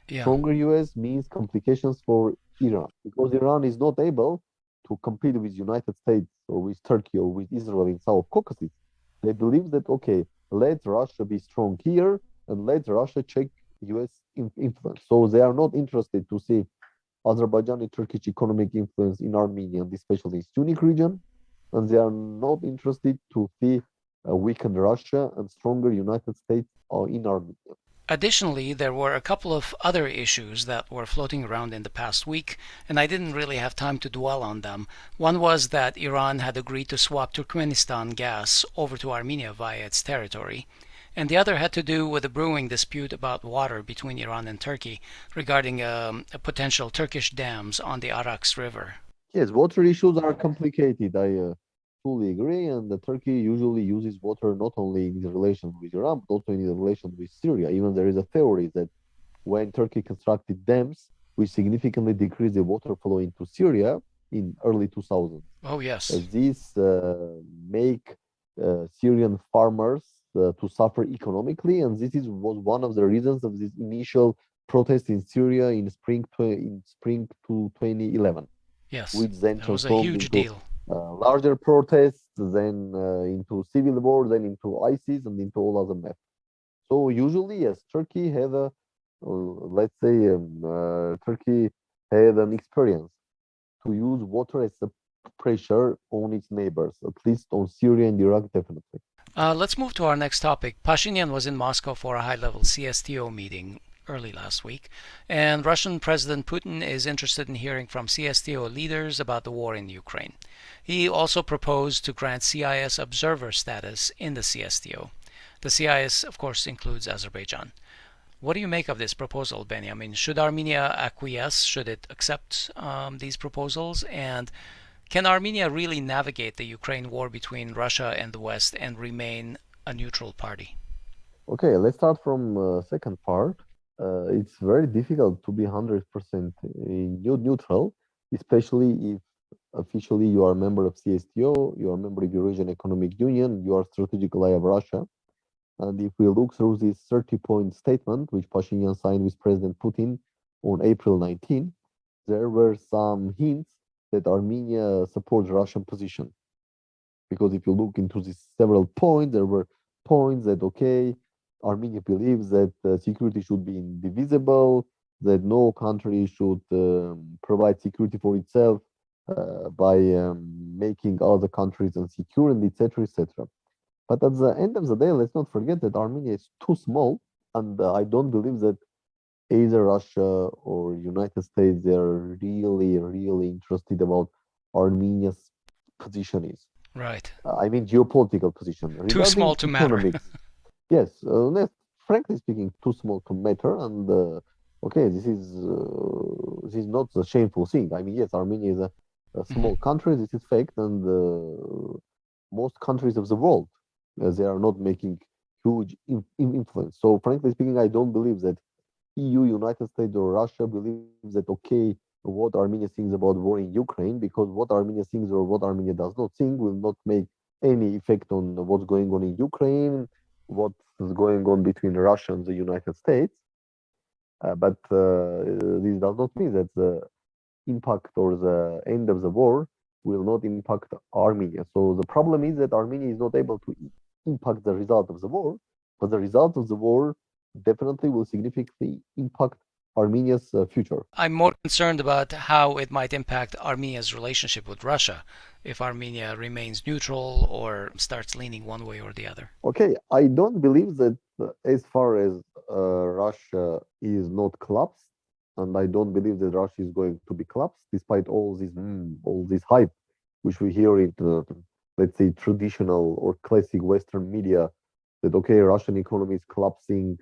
Yeah. Stronger US means complications for Iran because Iran is not able to compete with United States or with Turkey or with Israel in South Caucasus. They believe that okay, let Russia be strong here and let Russia check US influence. So they are not interested to see Azerbaijani Turkish economic influence in Armenia, and especially in Sunni region, and they are not interested to see a weakened Russia and stronger United States in Armenia. Additionally, there were a couple of other issues that were floating around in the past week, and I didn't really have time to dwell on them. One was that Iran had agreed to swap Turkmenistan gas over to Armenia via its territory, and the other had to do with a brewing dispute about water between Iran and Turkey regarding a potential Turkish dams on the Arax River. Yes, water issues are complicated. I fully agree. And Turkey usually uses water not only in its relation with Iran, but also in its relation with Syria. Even there is a theory that when Turkey constructed dams, we significantly decreased the water flow into Syria in early 2000s. Oh, yes. These make Syrian farmers to suffer economically, and was one of the reasons of this initial protest in Syria in spring to 2011, Yes. which then That was a transformed huge into deal. larger protests, then into civil war, then into ISIS, and into all other mess. So usually, yes, Turkey had a, let's say, Turkey had an experience to use water as a pressure on its neighbors, at least on Syria and Iraq, definitely. Let's move to our next topic. Pashinyan was in Moscow for a high-level CSTO meeting early last week, and Russian President Putin is interested in hearing from CSTO leaders about the war in Ukraine. He also proposed to grant CIS observer status in the CSTO. The CIS, of course, includes Azerbaijan. What do you make of this proposal, Benyamin? Should Armenia acquiesce? Should it accept these proposals? And can Armenia really navigate the Ukraine war between Russia and the West and remain a neutral party? Okay, let's start from second part. It's very difficult to be 100% neutral, especially if officially you are a member of CSTO, you are a member of Eurasian Economic Union, you are a strategic ally of Russia. And if we look through this 30-point statement, which Pashinyan signed with President Putin on April 19, there were some hints that Armenia supports Russian position. Because if you look into these several points, there were points that, okay, Armenia believes that security should be indivisible, that no country should provide security for itself by making other countries insecure, and etc., etc. But at the end of the day, let's not forget that Armenia is too small, and I don't believe that either Russia or United States they are really, really interested about Armenia's position is. Right. I mean geopolitical position. Too small Regarding to matter. economics, yes, frankly speaking, too small to matter. And okay, this is not a shameful thing. I mean, yes, Armenia is a small country. This is fact, and most countries of the world they are not making huge influence. So, frankly speaking, I don't believe that EU, United States, or Russia believes that okay, what Armenia thinks about war in Ukraine, because what Armenia thinks or what Armenia does not think will not make any effect on what's going on in Ukraine, what is going on between Russia and the United States. But this does not mean that the impact or the end of the war will not impact Armenia. So the problem is that Armenia is not able to impact the result of the war, but the result of the war definitely will significantly impact Armenia's future. I'm more concerned about how it might impact Armenia's relationship with Russia if Armenia remains neutral or starts leaning one way or the other. Okay, I don't believe that as far as Russia is not collapsed, and I don't believe that Russia is going to be collapsed, despite all this hype, which we hear in, let's say, traditional or classic Western media, that okay, Russian economy is collapsing,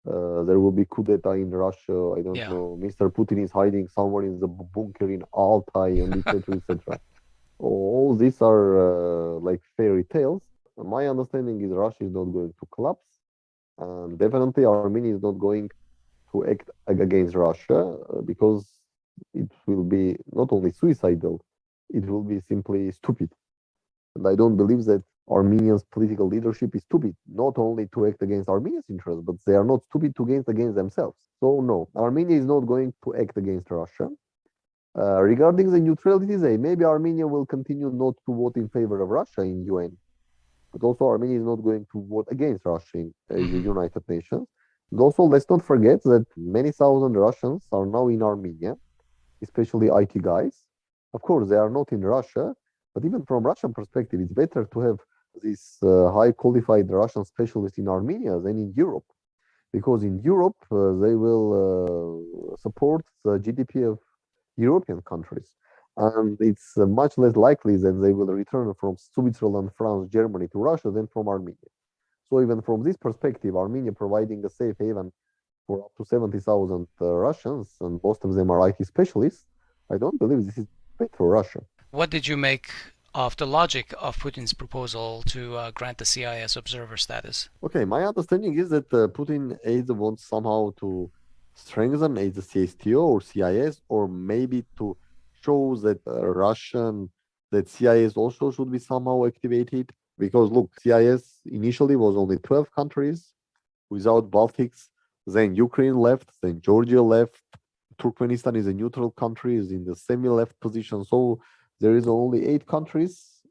there will be coup d'etat in Russia. I don't know. Mr. Putin is hiding somewhere in the bunker in Altai, and etc., etc. All these are like fairy tales. My understanding is Russia is not going to collapse, and definitely Armenia is not going to act against Russia because it will be not only suicidal, it will be simply stupid. And I don't believe that Armenia's political leadership is stupid, not only to act against Armenia's interests, but they are not stupid to act against themselves. So no, Armenia is not going to act against Russia. Regarding the neutrality day, maybe Armenia will continue not to vote in favor of Russia in UN, but also Armenia is not going to vote against Russia in the United Nations. And also, let's not forget that many thousand Russians are now in Armenia, especially IT guys. Of course, they are not in Russia, but even from Russian perspective, it's better to have these high qualified Russian specialists in Armenia than in Europe, because in Europe they will support the GDP of European countries, and it's much less likely that they will return from Switzerland, France, Germany to Russia than from Armenia. So even from this perspective, Armenia providing a safe haven for up to 70,000 Russians, and most of them are IT specialists, I don't believe this is bad for Russia. What did you make of the logic of Putin's proposal to grant the CIS observer status? Okay, my understanding is that Putin either wants somehow to strengthen either CSTO or CIS, or maybe to show that that CIS also should be somehow activated. Because look, CIS initially was only 12 countries without Baltics. Then Ukraine left, then Georgia left. Turkmenistan is a neutral country, is in the semi-left position. So there is only 8 countries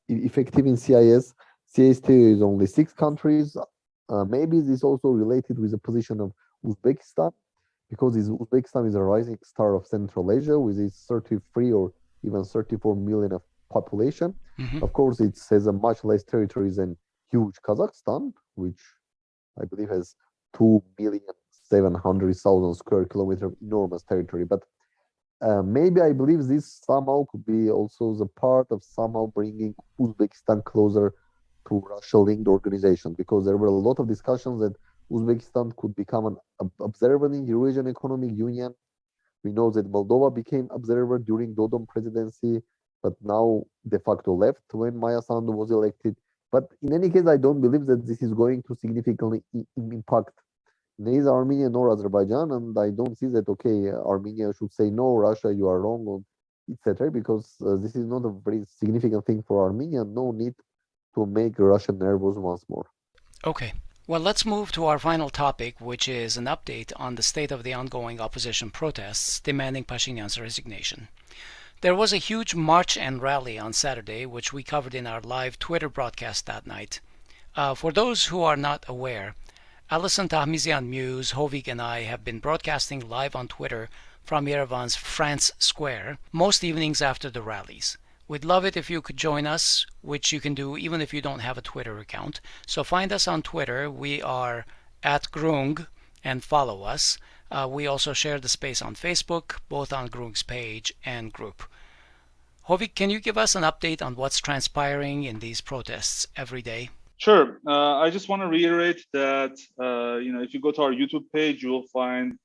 effective in CIS. CSTO is only 6 countries. Maybe this is also related with the position of Uzbekistan, because Uzbekistan is a rising star of Central Asia with its 33 or even 34 million of population. Of course, it has a much less territory than huge Kazakhstan, which I believe has 2,700,000 square kilometers, enormous territory. But maybe I believe this somehow could be also the part of somehow bringing Uzbekistan closer to Russia-linked organization, because there were a lot of discussions that Uzbekistan could become an observer in Eurasian Economic Union. We know that Moldova became observer during Dodon presidency, but now de facto left when Maya Sandu was elected. But in any case, I don't believe that this is going to significantly impact neither Armenia nor Azerbaijan, and I don't see that, okay, Armenia should say, no, Russia, you are wrong, etc., because this is not a very significant thing for Armenia. No need to make Russia nervous once more. Okay. Well, let's move to our final topic, which is an update on the state of the ongoing opposition protests demanding Pashinyan's resignation. There was a huge march and rally on Saturday, which we covered in our live Twitter broadcast that night. For those who are not aware, Alison Tahmizian Muse, Hovik, and I have been broadcasting live on Twitter from Yerevan's France Square most evenings after the rallies. We'd love it if you could join us, which you can do even if you don't have a Twitter account. So find us on Twitter. We are at Groong and follow us. We also share the space on Facebook, both on Groong's page and group. Hovik, can you give us an update on what's transpiring in these protests every day? Sure. I just want to reiterate that if you go to our YouTube page, you will find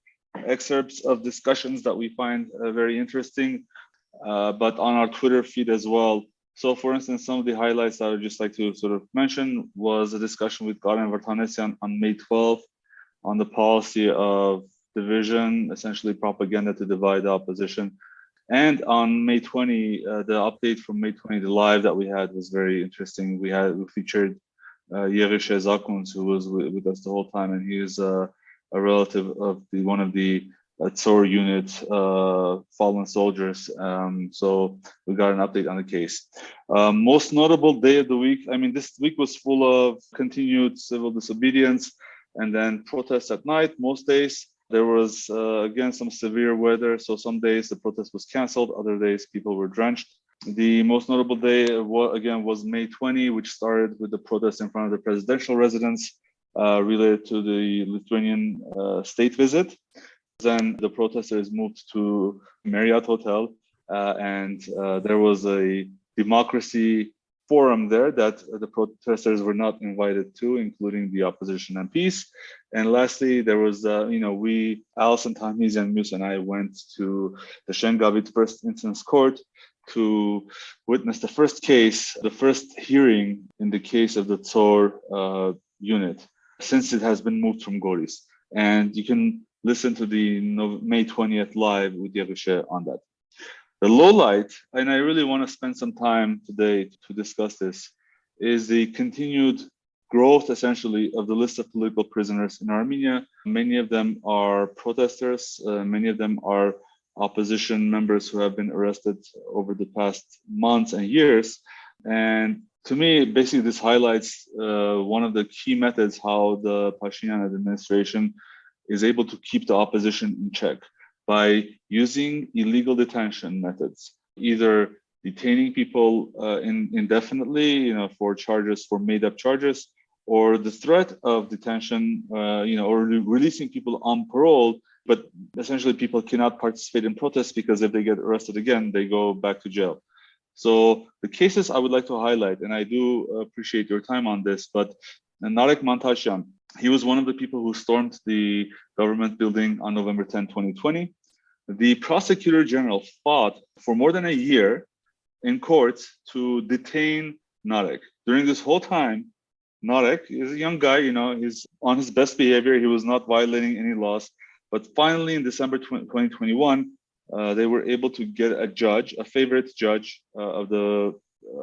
excerpts of discussions that we find very interesting, but on our Twitter feed as well. So, for instance, some of the highlights that I would just like to sort of mention was a discussion with Garen Vartanesian on May 12th on the policy of division, essentially propaganda to divide the opposition. And on May 20, the update from May 20, the live that we had was very interesting. We featured Yerishe Zakuns, who was with us the whole time, and he is a relative of one of the Tsor unit fallen soldiers. So we got an update on the case. Most notable day of the week, this week was full of continued civil disobedience and then protests at night. Most days there was, again, some severe weather. So some days the protest was canceled, other days people were drenched. The most notable day, again, was May 20, which started with the protest in front of the presidential residence related to the Lithuanian state visit. Then the protesters moved to Marriott Hotel, and there was a democracy forum there that the protesters were not invited to, including the opposition MPs. And lastly, there was, Alison Tahmizian Muse and I went to the Shengavit First Instance Court to witness the first case, the first hearing in the case of the Tsor unit, since it has been moved from Goris. And you can listen to the May 20th live with Yerishe on that. The low light, and I really want to spend some time today to discuss this, is the continued growth, essentially, of the list of political prisoners in Armenia. Many of them are protesters. Many of them are opposition members who have been arrested over the past months and years. And to me, basically, this highlights one of the key methods how the Pashinyan administration is able to keep the opposition in check by using illegal detention methods, either detaining people indefinitely, for charges, for made-up charges, or the threat of detention, or releasing people on parole, but essentially people cannot participate in protests because if they get arrested again, they go back to jail. So the cases I would like to highlight, and I do appreciate your time on this, but Narek Mantasyan, he was one of the people who stormed the government building on November 10, 2020. The prosecutor general fought for more than a year in court to detain Narek. During this whole time, Narek is a young guy, he's on his best behavior. He was not violating any laws. But finally, in December 2021, they were able to get a favorite judge of the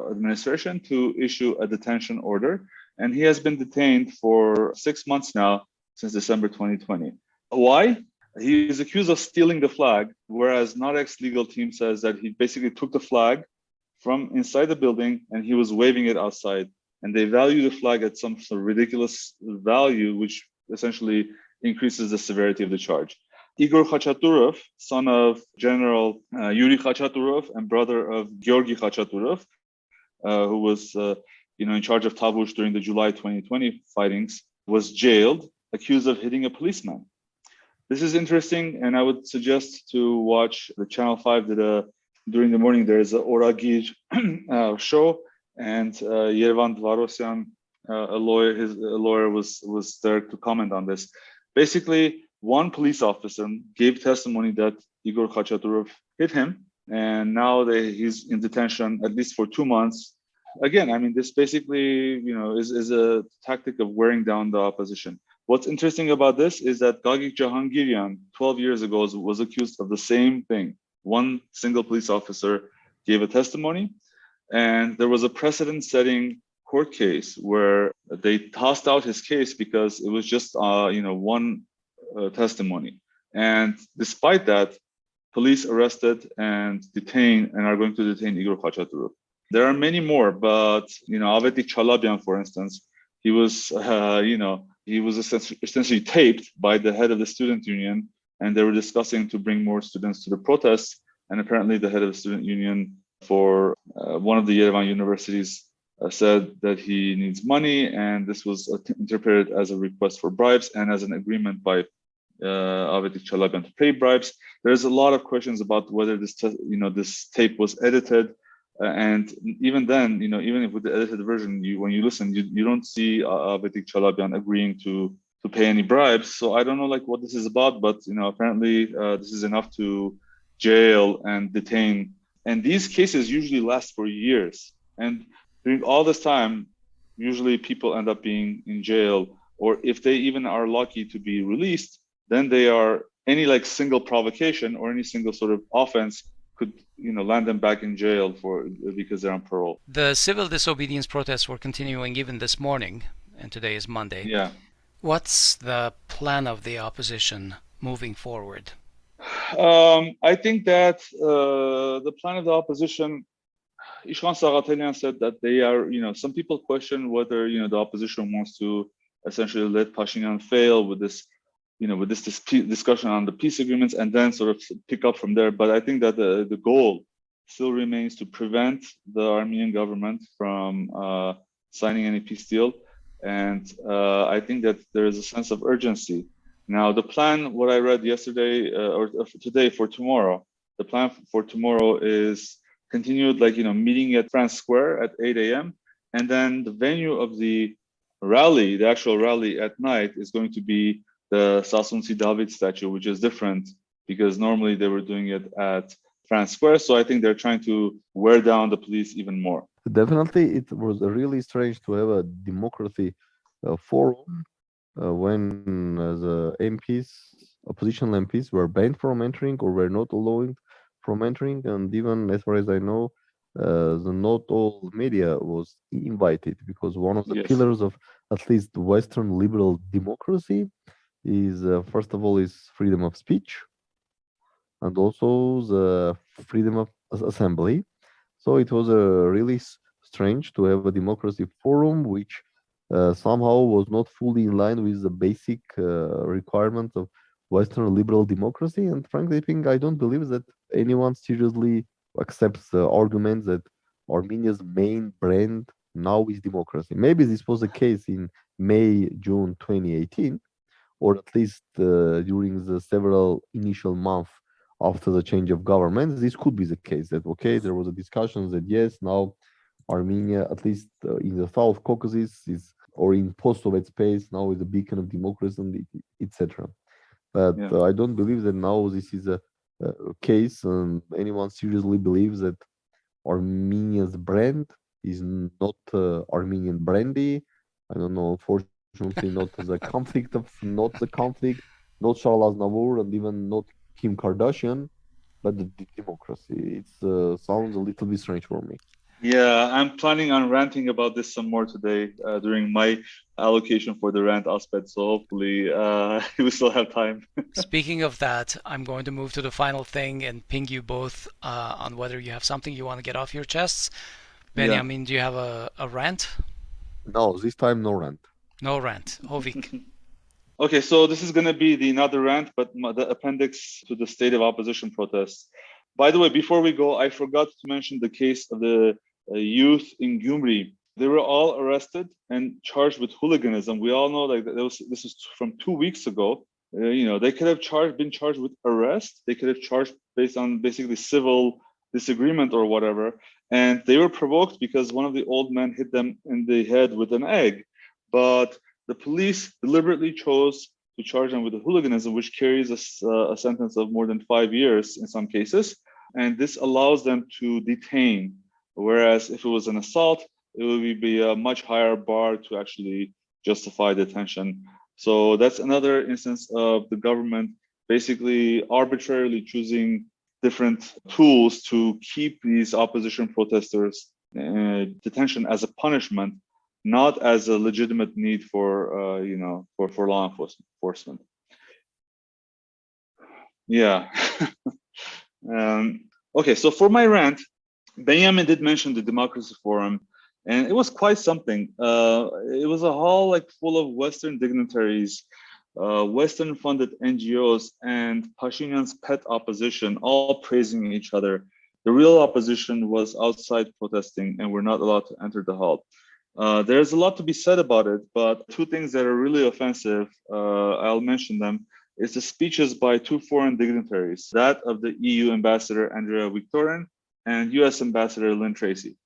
administration to issue a detention order. And he has been detained for 6 months now, since December 2020. Why? He is accused of stealing the flag, whereas Narek's legal team says that he basically took the flag from inside the building and he was waving it outside. And they value the flag at some sort of ridiculous value, which essentially increases the severity of the charge. Igor Khachaturov, son of General Yuri Khachaturov and brother of Georgy Khachaturov, who was in charge of Tavush during the July 2020 fightings, was jailed, accused of hitting a policeman. This is interesting, and I would suggest to watch the Channel 5 during the morning. There is an Oragir show, and Yerevan Bedrossian, a lawyer was there to comment on this. Basically, one police officer gave testimony that Igor Khachaturov hit him, and now he's in detention at least for 2 months. Again, this basically, is a tactic of wearing down the opposition. What's interesting about this is that Gagik Jahangirian, 12 years ago, was accused of the same thing. One single police officer gave a testimony, and there was a precedent-setting court case where they tossed out his case because it was just one testimony. And despite that, police arrested and detained and are going to detain Igor Khachaturian. There are many more, but Avetik Chalabian, for instance, he was essentially taped by the head of the student union, and they were discussing to bring more students to the protests. And apparently, the head of the student union for one of the Yerevan universities said that he needs money, and this was interpreted as a request for bribes and as an agreement by Avetik Chalabian to pay bribes. There's a lot of questions about whether this tape was edited. And even then, even if with the edited version, when you listen, you don't see Avetik Chalabian agreeing to pay any bribes. So I don't know what this is about, but apparently this is enough to jail and detain. And these cases usually last for years. And during all this time, usually people end up being in jail, or if they even are lucky to be released, then they are any single provocation or any single sort of offense could land them back in jail because they're on parole. The civil disobedience protests were continuing even this morning, and today is Monday. Yeah. What's the plan of the opposition moving forward? I think that the plan of the opposition, Ishkan Sagatelian said that they are, some people question whether, the opposition wants to essentially let Pashinyan fail with this discussion on the peace agreements and then sort of pick up from there. But I think that the goal still remains to prevent the Armenian government from signing any peace deal. And I think that there is a sense of urgency. Now, the plan, what I read yesterday or today for tomorrow, the plan for tomorrow is continued meeting at France Square at 8 a.m. And then the venue of the rally, the actual rally at night, is going to be the Sasunsi David statue, which is different because normally they were doing it at France Square. So I think they're trying to wear down the police even more. Definitely, it was really strange to have a democracy forum when the MPs, opposition MPs, were banned from entering or were not allowed from entering. And even as far as I know, not all media was invited because one of the pillars of at least Western liberal democracy is first of all is freedom of speech and also the freedom of assembly. So it was really strange to have a democracy forum which somehow was not fully in line with the basic requirements of Western liberal democracy. And frankly speaking, I don't believe that anyone seriously accepts the argument that Armenia's main brand now is democracy. Maybe this was the case in May, June 2018, or at least during the several initial months after the change of government. This could be the case that, okay, there was a discussion that yes, now Armenia, at least in the South Caucasus, is or in post-Soviet space, now is a beacon of democracy, and etc. But I don't believe that now this is a case, and anyone seriously believes that Armenia's brand is not Armenian brandy. I don't know, unfortunately, not the conflict, not Charles Aznavour, and even not Kim Kardashian, but the democracy. It sounds a little bit strange for me. Yeah, I'm planning on ranting about this some more today during my allocation for the rant Asbed. So hopefully we still have time. Speaking of that, I'm going to move to the final thing and ping you both on whether you have something you want to get off your chests. Benyamin, do you have a rant? No, this time no rant. No rant. Hovik. Okay, so this is going to be another rant, but the appendix to the state of opposition protests. By the way, before we go, I forgot to mention the case of the youth in Gyumri. They were all arrested and charged with hooliganism. We all know this was from 2 weeks ago. They could have been charged with arrest. They could have charged based on basically civil disagreement or whatever. And they were provoked because one of the old men hit them in the head with an egg. But the police deliberately chose to charge them with hooliganism, which carries a sentence of more than 5 years in some cases. And this allows them to detain. Whereas if it was an assault, it would be a much higher bar to actually justify detention. So that's another instance of the government basically arbitrarily choosing different tools to keep these opposition protesters detention as a punishment not as a legitimate need for for law enforcement. Yeah. Okay, so for my rant, Benyamin did mention the Democracy Forum, and it was quite something. It was a hall like full of Western dignitaries, Western-funded NGOs, and Pashinyan's pet opposition, all praising each other. The real opposition was outside protesting, and were not allowed to enter the hall. There's a lot to be said about it, but two things that are really offensive, I'll mention them, is the speeches by two foreign dignitaries, that of the EU Ambassador Andrea Victorin and US Ambassador Lynn Tracy.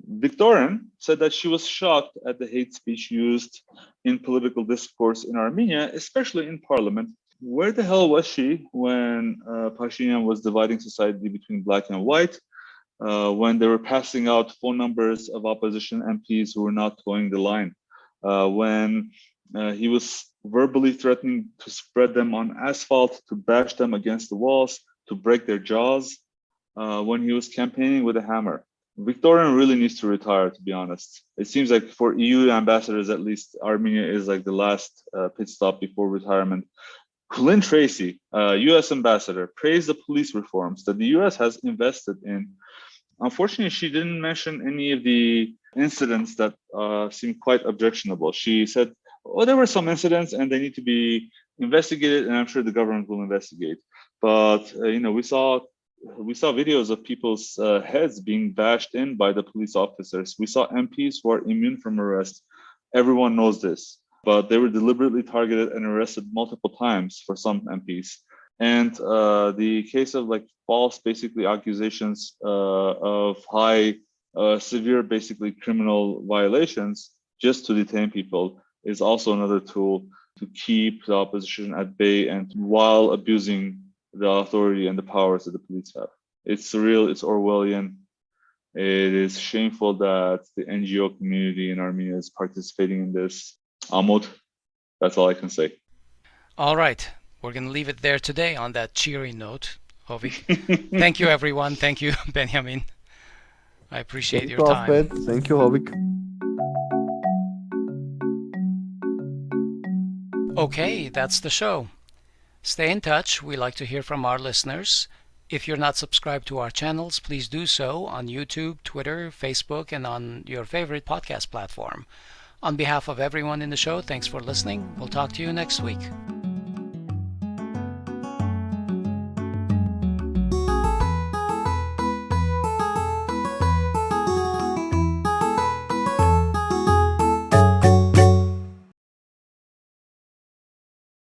Victorin said that she was shocked at the hate speech used in political discourse in Armenia, especially in parliament. Where the hell was she when Pashinyan was dividing society between black and white? When they were passing out phone numbers of opposition MPs who were not towing the line, when he was verbally threatening to spread them on asphalt, to bash them against the walls, to break their jaws, when he was campaigning with a hammer. Victorin really needs to retire, to be honest. It seems like for EU ambassadors, at least, Armenia is like the last pit stop before retirement. Lynn Tracy, US ambassador, praised the police reforms that the US has invested in. Unfortunately, she didn't mention any of the incidents that seemed quite objectionable. She said, oh, there were some incidents and they need to be investigated, and I'm sure the government will investigate. But we saw videos of people's heads being bashed in by the police officers. We saw MPs who are immune from arrest. Everyone knows this, but they were deliberately targeted and arrested multiple times for some MPs. And the case of like false, basically accusations of high, severe, basically criminal violations just to detain people is also another tool to keep the opposition at bay and while abusing the authority and the powers that the police have. It's surreal, it's Orwellian. It is shameful that the NGO community in Armenia is participating in this. Amut, that's all I can say. All right. We're going to leave it there today on that cheery note, Hovik. Thank you, everyone. Thank you, Benyamin. I appreciate your time. Asbed. Thank you, Hovik. Okay, that's the show. Stay in touch. We like to hear from our listeners. If you're not subscribed to our channels, please do so on YouTube, Twitter, Facebook, and on your favorite podcast platform. On behalf of everyone in the show, thanks for listening. We'll talk to you next week.